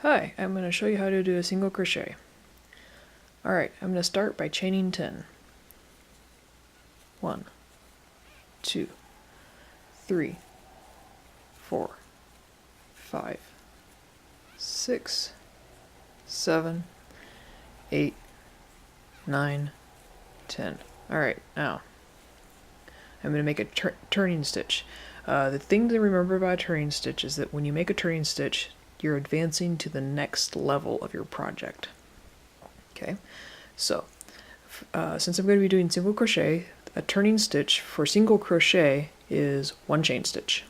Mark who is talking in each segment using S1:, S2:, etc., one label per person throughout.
S1: Hi, I'm going to show you how to do a single crochet. Alright, I'm going to start by chaining 10. 1, 2, 3, 4, 5, 6, 7, 8, 9, 10. Alright, now I'm going to make a turning stitch. The thing to remember about a turning stitch is that when you make a turning stitch, you're advancing to the next level of your project. Okay, so since I'm going to be doing single crochet, a turning stitch for single crochet is 1 chain stitch.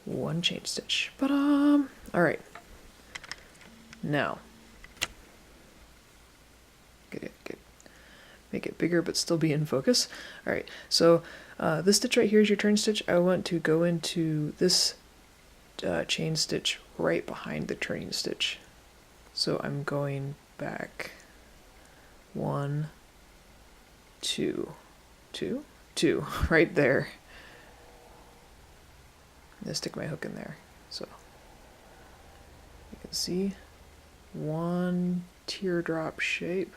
S1: 1 chain stitch. Alright. Now, make it bigger but still be in focus. Alright, so this stitch right here is your turn stitch. I want to go into this chain stitch right behind the turning stitch. So I'm going back 1, 2, 2, 2, right there. I'm going to stick my hook in there. So you can see 1 teardrop shape,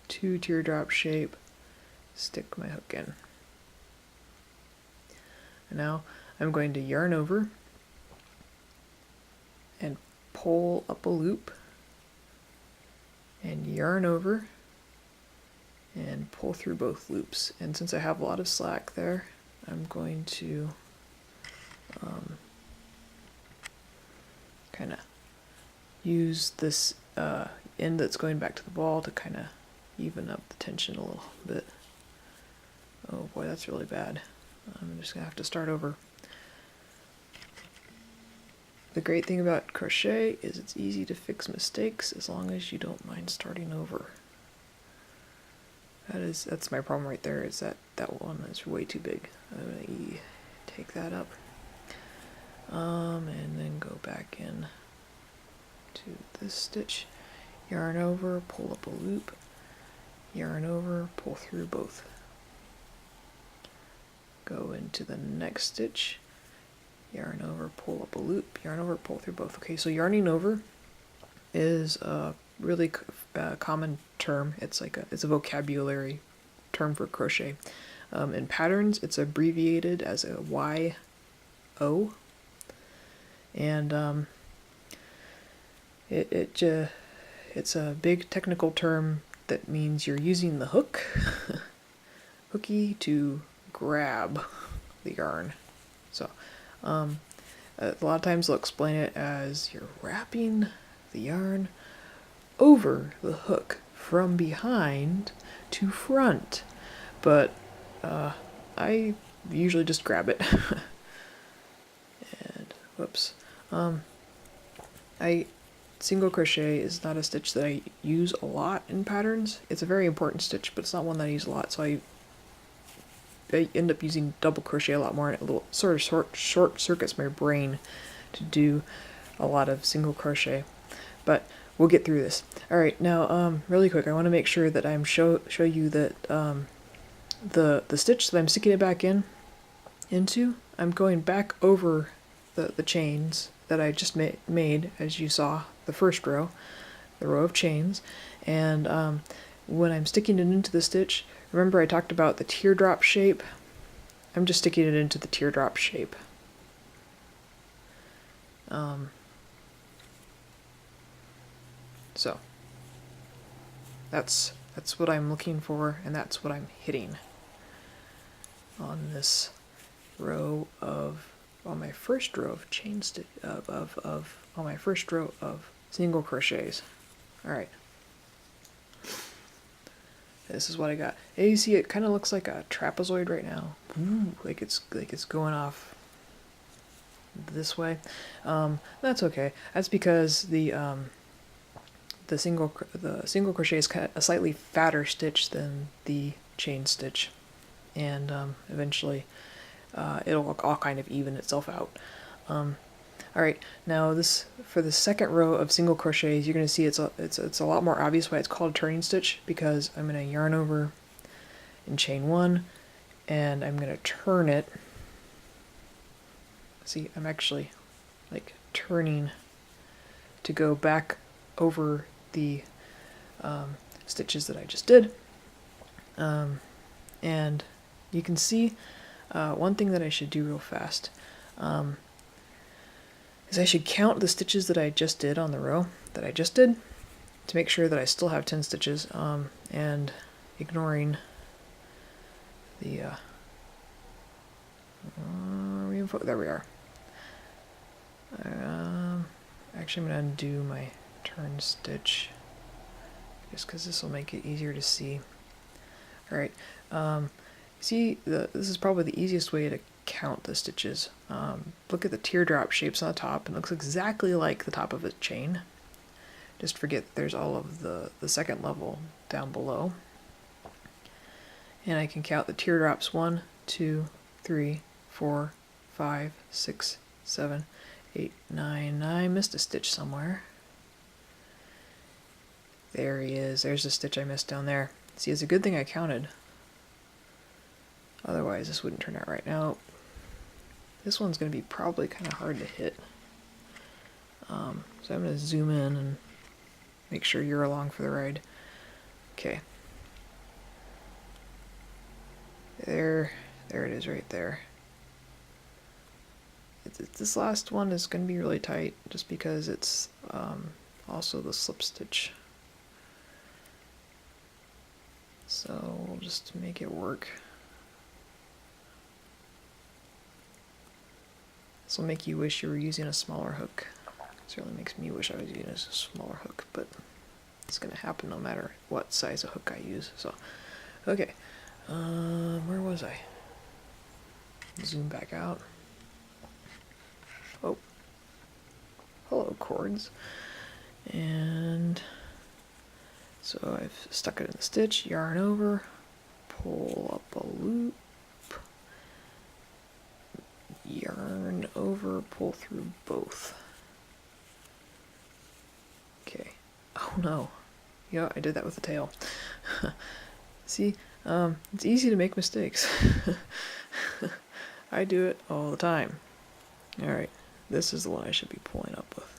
S1: 2 teardrop shape, stick my hook in. And now I'm going to yarn over and pull up a loop and yarn over and pull through both loops. And since I have a lot of slack there, I'm going to kind of use this end that's going back to the ball to kind of even up the tension a little bit. Oh boy, that's really bad. I'm just gonna have to start over. The great thing about crochet is it's easy to fix mistakes as long as you don't mind starting over. That's my problem right there, is that one is way too big. I'm gonna take that up. And then go back in to this stitch, yarn over, pull up a loop, yarn over, pull through both. Go into the next stitch, yarn over, pull up a loop, yarn over, pull through both. Okay, so yarning over is a really common term. It's a vocabulary term for crochet. In patterns, it's abbreviated as a YO, and it's a big technical term that means you're using the hook, hooky, to grab the yarn. So a lot of times they'll explain it as you're wrapping the yarn over the hook from behind to front, but I usually just grab it. And whoops, single crochet is not a stitch that I use a lot in patterns. It's a very important stitch, but it's not one that I use a lot, so I end up using double crochet a lot more, and it little sort of short circuits my brain to do a lot of single crochet. But we'll get through this. Alright, now really quick, I want to make sure that I'm show you that the stitch that I'm sticking it back into, I'm going back over the chains that I just made, as you saw, the first row, the row of chains, and when I'm sticking it into the stitch, remember I talked about the teardrop shape? I'm just sticking it into the teardrop shape. So that's what I'm looking for, and that's what I'm hitting on this row of, on my first row of chain stitch on my first row of single crochets. All right, this is what I got. And you see, it kind of looks like a trapezoid right now. Ooh, like it's going off this way. That's okay. That's because the single crochet is kind of a slightly fatter stitch than the chain stitch, and eventually it'll all kind of even itself out. Alright, now this, for the second row of single crochets, you're going to see it's a lot more obvious why it's called a turning stitch, because I'm going to yarn over and chain 1, and I'm going to turn it. See, I'm actually like turning to go back over the stitches that I just did. And you can see one thing that I should do real fast is I should count the stitches that I just did on the row that I just did to make sure that I still have 10 stitches, and ignoring the there we are. Actually, I'm going to undo my turn stitch just because this will make it easier to see. Alright, see, this is probably the easiest way to count the stitches. Look at the teardrop shapes on the top, and it looks exactly like the top of a chain. Just forget there's all of the second level down below. And I can count the teardrops 1, 2, 3, 4, 5, 6, 7, 8, 9. I missed a stitch somewhere. There he is. There's the stitch I missed down there. See, it's a good thing I counted. Otherwise, this wouldn't turn out right. Now, this one's going to be probably kind of hard to hit. So I'm going to zoom in and make sure you're along for the ride. Okay. There it is right there. This last one is going to be really tight just because it's also the slip stitch. So we'll just make it work. This will make you wish you were using a smaller hook. It certainly makes me wish I was using a smaller hook, but it's going to happen no matter what size of hook I use. So, okay, where was I? Zoom back out. Oh, hello cords. And so I've stuck it in the stitch, yarn over, pull up a loop, yarn over, pull through both. Okay. Oh no. Yeah, I did that with the tail. See, it's easy to make mistakes. I do it all the time. Alright, this is the one I should be pulling up with.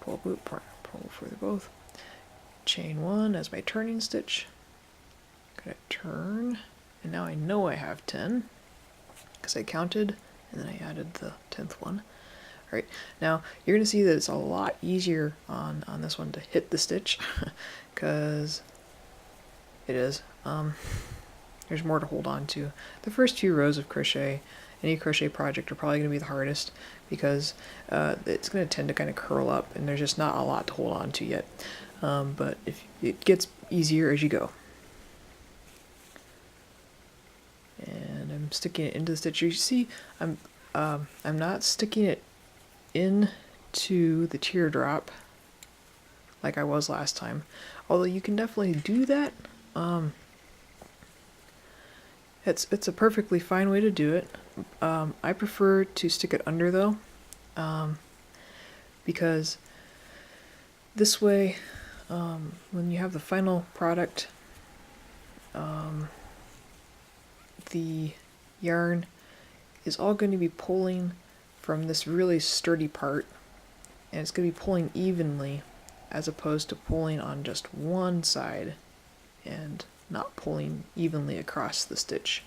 S1: Pull up loop, pull further both. Chain 1 as my turning stitch. Gonna turn, and now I know I have 10 because I counted and then I added the 10th one. Alright, now you're going to see that it's a lot easier on this one to hit the stitch because it is. There's more to hold on to. The first few rows of crochet, any crochet project, are probably going to be the hardest because it's going to tend to kind of curl up and there's just not a lot to hold on to yet. But if it gets easier as you go. And I'm sticking it into the stitch. You see, I'm not sticking it into the teardrop like I was last time. Although you can definitely do that. It's a perfectly fine way to do it. I prefer to stick it under though, because this way, when you have the final product, the yarn is all going to be pulling from this really sturdy part, and it's going to be pulling evenly as opposed to pulling on just one side and not pulling evenly across the stitch.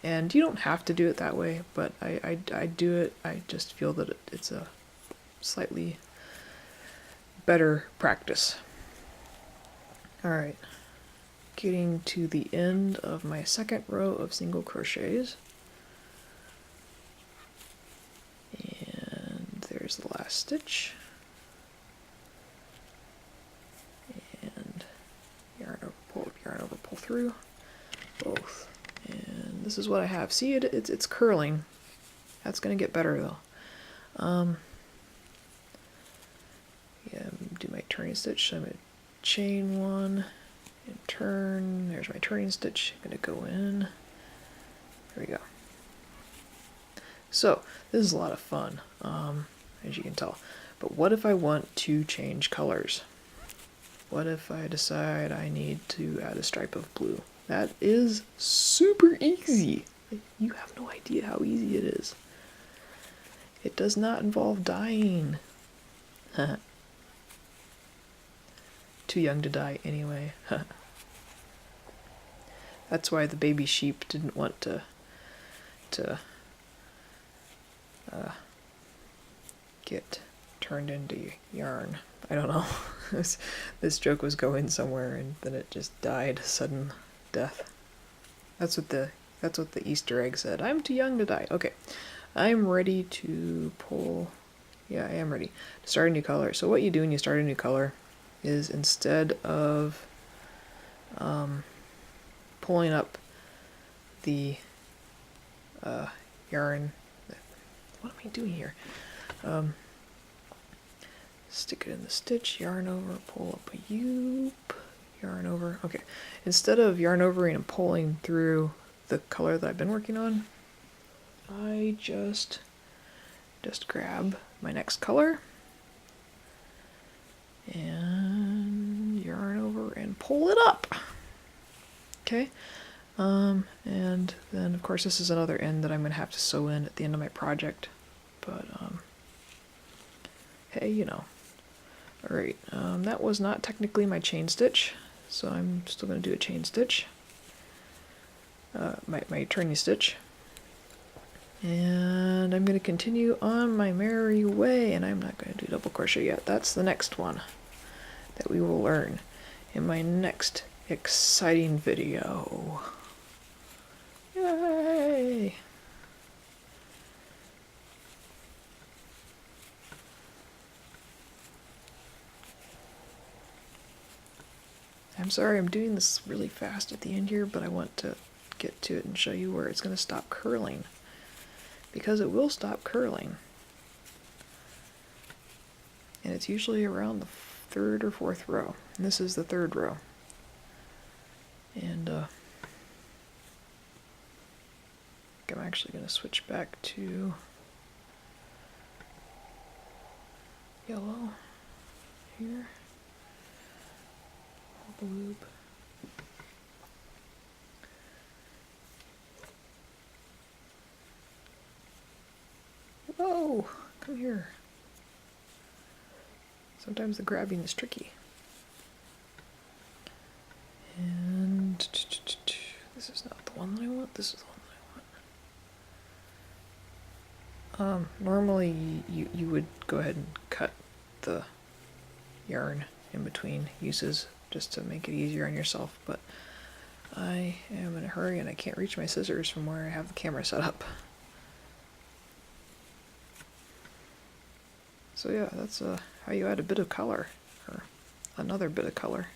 S1: And you don't have to do it that way, but I do it. I just feel that it's a slightly better practice. Alright, getting to the end of my second row of single crochets. And there's the last stitch. And yarn over, pull through both. And this is what I have. See, it's curling. That's going to get better though. Yeah, do my turning stitch. So I'm going to chain 1 and turn. There's my turning stitch. I'm going to go in. There we go. So this is a lot of fun, as you can tell. But what if I want to change colors? What if I decide I need to add a stripe of blue? That is super easy. You have no idea how easy it is. It does not involve dying. Too young to die anyway. That's why the baby sheep didn't want to get turned into yarn. I don't know. This joke was going somewhere and then it just died. Sudden death. That's what the Easter egg said. I'm too young to die. Okay. I'm ready to pull. Yeah, I am ready to start a new color. So what you do when you start a new color is instead of pulling up the yarn, what am I doing here? Stick it in the stitch, yarn over, pull up a loop, yarn over. Okay, instead of yarn overing and pulling through the color that I've been working on, I just grab my next color and yarn over and pull it up. Okay, and then of course this is another end that I'm going to have to sew in at the end of my project, but hey, you know. Alright, that was not technically my chain stitch, so I'm still going to do a chain stitch, my turning stitch, and I'm going to continue on my merry way, and I'm not going to do double crochet yet. That's the next one that we will learn in my next exciting video. Yay! I'm sorry I'm doing this really fast at the end here, but I want to get to it and show you where it's going to stop curling. Because it will stop curling. And it's usually around the third or fourth row. And this is the third row. And I'm actually going to switch back to yellow here. The loop. Whoa! Come here. Sometimes the grabbing is tricky. And this is not the one that I want. This is the one that I want. Normally you would go ahead and cut the yarn in between uses, just to make it easier on yourself, but I am in a hurry and I can't reach my scissors from where I have the camera set up. So yeah, that's how you add a bit of color, or another bit of color.